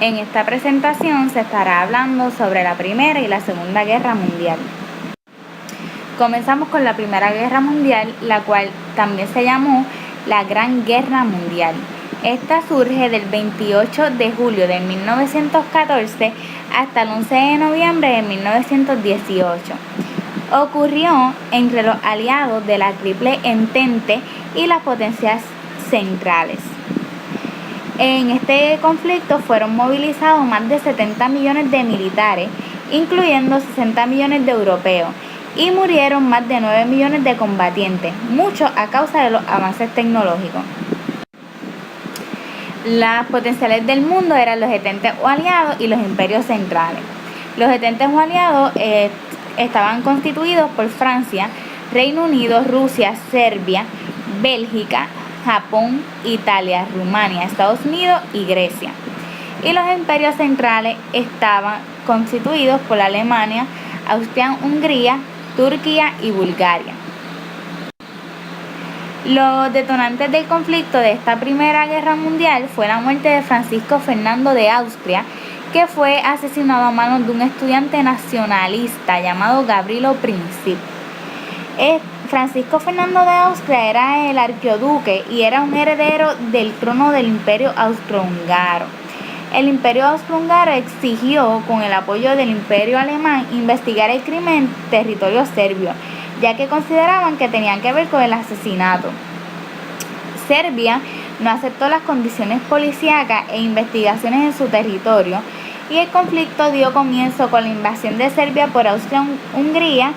En esta presentación se estará hablando sobre la Primera y la Segunda Guerra Mundial. Comenzamos con la Primera Guerra Mundial, la cual también se llamó la Gran Guerra Mundial. Esta surge del 28 de julio de 1914 hasta el 11 de noviembre de 1918. Ocurrió entre los aliados de la Triple Entente y las potencias centrales. En este conflicto fueron movilizados más de 70 millones de militares, incluyendo 60 millones de europeos, y murieron más de 9 millones de combatientes, muchos a causa de los avances tecnológicos. Las potenciales del mundo eran los Ententes o aliados y los imperios centrales. Los Ententes o aliados estaban constituidos por Francia, Reino Unido, Rusia, Serbia, Bélgica, Japón, Italia, Rumania, Estados Unidos y Grecia. Y los imperios centrales estaban constituidos por Alemania, Austria-Hungría, Turquía y Bulgaria. Los detonantes del conflicto de esta Primera Guerra Mundial fue la muerte de Francisco Fernando de Austria, que fue asesinado a manos de un estudiante nacionalista llamado Gavrilo Princip. Francisco Fernando de Austria era el archiduque y era un heredero del trono del Imperio Austrohúngaro. El Imperio Austrohúngaro exigió, con el apoyo del Imperio Alemán, investigar el crimen en territorio serbio, ya que consideraban que tenían que ver con el asesinato. Serbia no aceptó las condiciones policíacas e investigaciones en su territorio, y el conflicto dio comienzo con la invasión de Serbia por Austria-Hungría,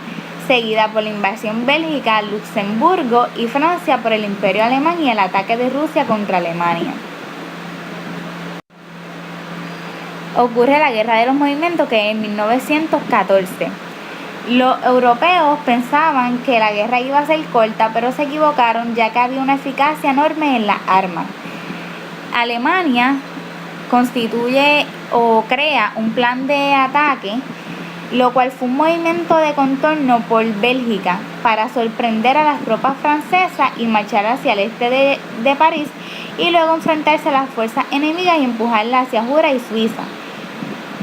seguida por la invasión Bélgica, Luxemburgo y Francia por el Imperio Alemán y el ataque de Rusia contra Alemania. Ocurre la Guerra de los Movimientos, que es en 1914. Los europeos pensaban que la guerra iba a ser corta, pero se equivocaron, ya que había una eficacia enorme en las armas. Alemania constituye o crea un plan de ataque, lo cual fue un movimiento de contorno por Bélgica para sorprender a las tropas francesas y marchar hacia el este de París, y luego enfrentarse a las fuerzas enemigas y empujarlas hacia Jura y Suiza.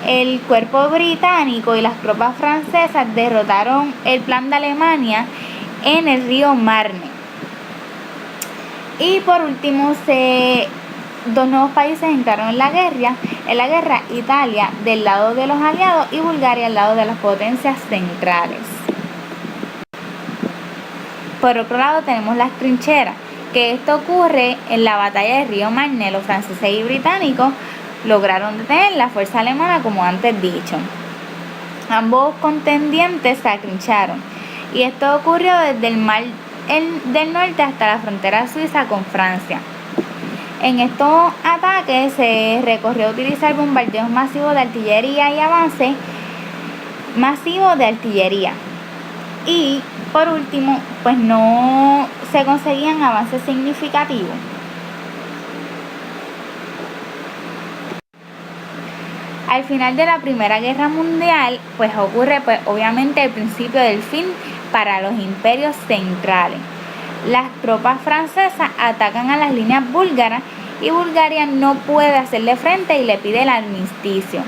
El cuerpo británico y las tropas francesas derrotaron el plan de Alemania en el río Marne. Y por último, dos nuevos países entraron en la guerra, Italia del lado de los aliados y Bulgaria al lado de las potencias centrales. Por otro lado tenemos las trincheras, que esto ocurre en la batalla del río Marne. Los franceses y británicos lograron detener la fuerza alemana, como antes dicho. Ambos contendientes se atrincharon, y esto ocurrió desde el mar del norte hasta la frontera suiza con Francia. En estos ataques se recurrió a utilizar bombardeos masivos de artillería y avances masivos de artillería. Y por último, pues no se conseguían avances significativos. Al final de la Primera Guerra Mundial, pues ocurre obviamente el principio del fin para los imperios centrales. Las tropas francesas atacan a las líneas búlgaras y Bulgaria no puede hacerle frente y le pide el armisticio.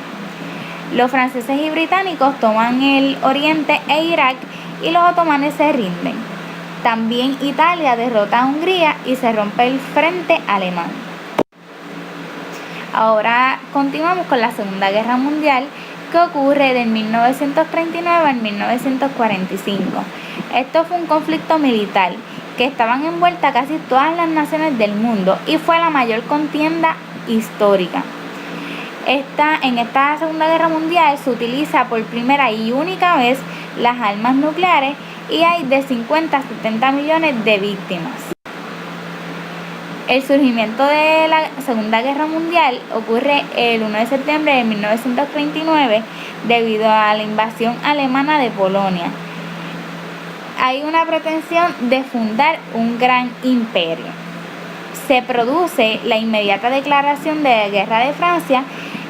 Los franceses y británicos toman el oriente e Irak y los otomanos se rinden. También Italia derrota a Hungría y se rompe el frente alemán. Ahora continuamos con la Segunda Guerra Mundial, que ocurre de 1939 al 1945. Esto fue un conflicto militar que estaban envueltas casi todas las naciones del mundo y fue la mayor contienda histórica. En esta Segunda Guerra Mundial se utiliza por primera y única vez las armas nucleares y hay de 50 a 70 millones de víctimas. El surgimiento de la Segunda Guerra Mundial ocurre el 1 de septiembre de 1939 debido a la invasión alemana de Polonia. Hay una pretensión de fundar un gran imperio. Se produce la inmediata declaración de guerra de Francia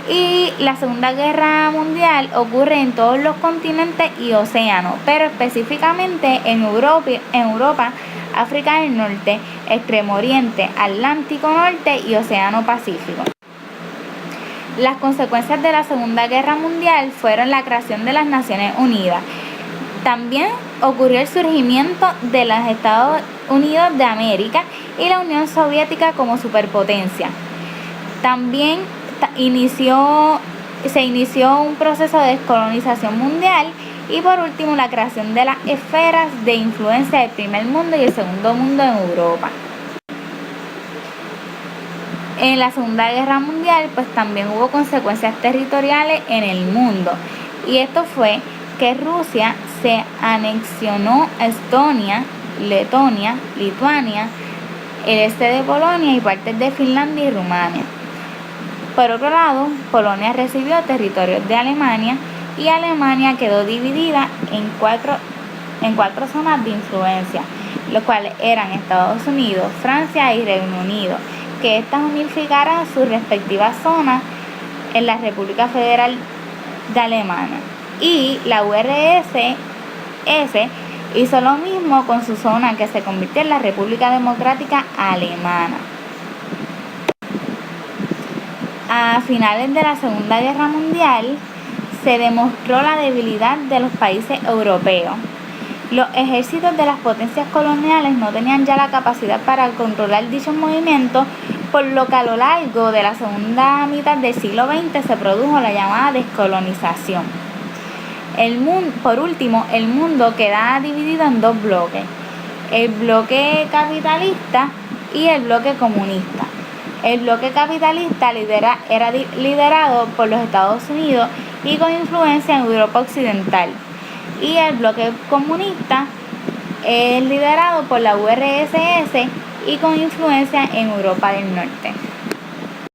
y la Segunda Guerra Mundial ocurre en todos los continentes y océanos, pero específicamente en Europa, África del Norte, Extremo Oriente, Atlántico Norte y Océano Pacífico. Las consecuencias de la Segunda Guerra Mundial fueron la creación de las Naciones Unidas. También ocurrió el surgimiento de los Estados Unidos de América y la Unión Soviética como superpotencia. También se inició un proceso de descolonización mundial y por último la creación de las esferas de influencia del primer mundo y el segundo mundo en Europa. En la Segunda Guerra Mundial pues también hubo consecuencias territoriales en el mundo, y esto fue que Rusia se anexionó a Estonia, Letonia, Lituania, el este de Polonia y partes de Finlandia y Rumania. Por otro lado, Polonia recibió territorios de Alemania y Alemania quedó dividida en cuatro zonas de influencia, los cuales eran Estados Unidos, Francia y Reino Unido, que estas unificaron sus respectivas zonas en la República Federal de Alemania. Y la URSS hizo lo mismo con su zona, que se convirtió en la República Democrática Alemana. A finales de la Segunda Guerra Mundial se demostró la debilidad de los países europeos. Los ejércitos de las potencias coloniales no tenían ya la capacidad para controlar dichos movimientos, por lo que a lo largo de la segunda mitad del siglo XX se produjo la llamada descolonización. Por último, el mundo queda dividido en dos bloques: el bloque capitalista y el bloque comunista. El bloque capitalista era liderado por los Estados Unidos y con influencia en Europa Occidental, y el bloque comunista es liderado por la URSS y con influencia en Europa del Norte.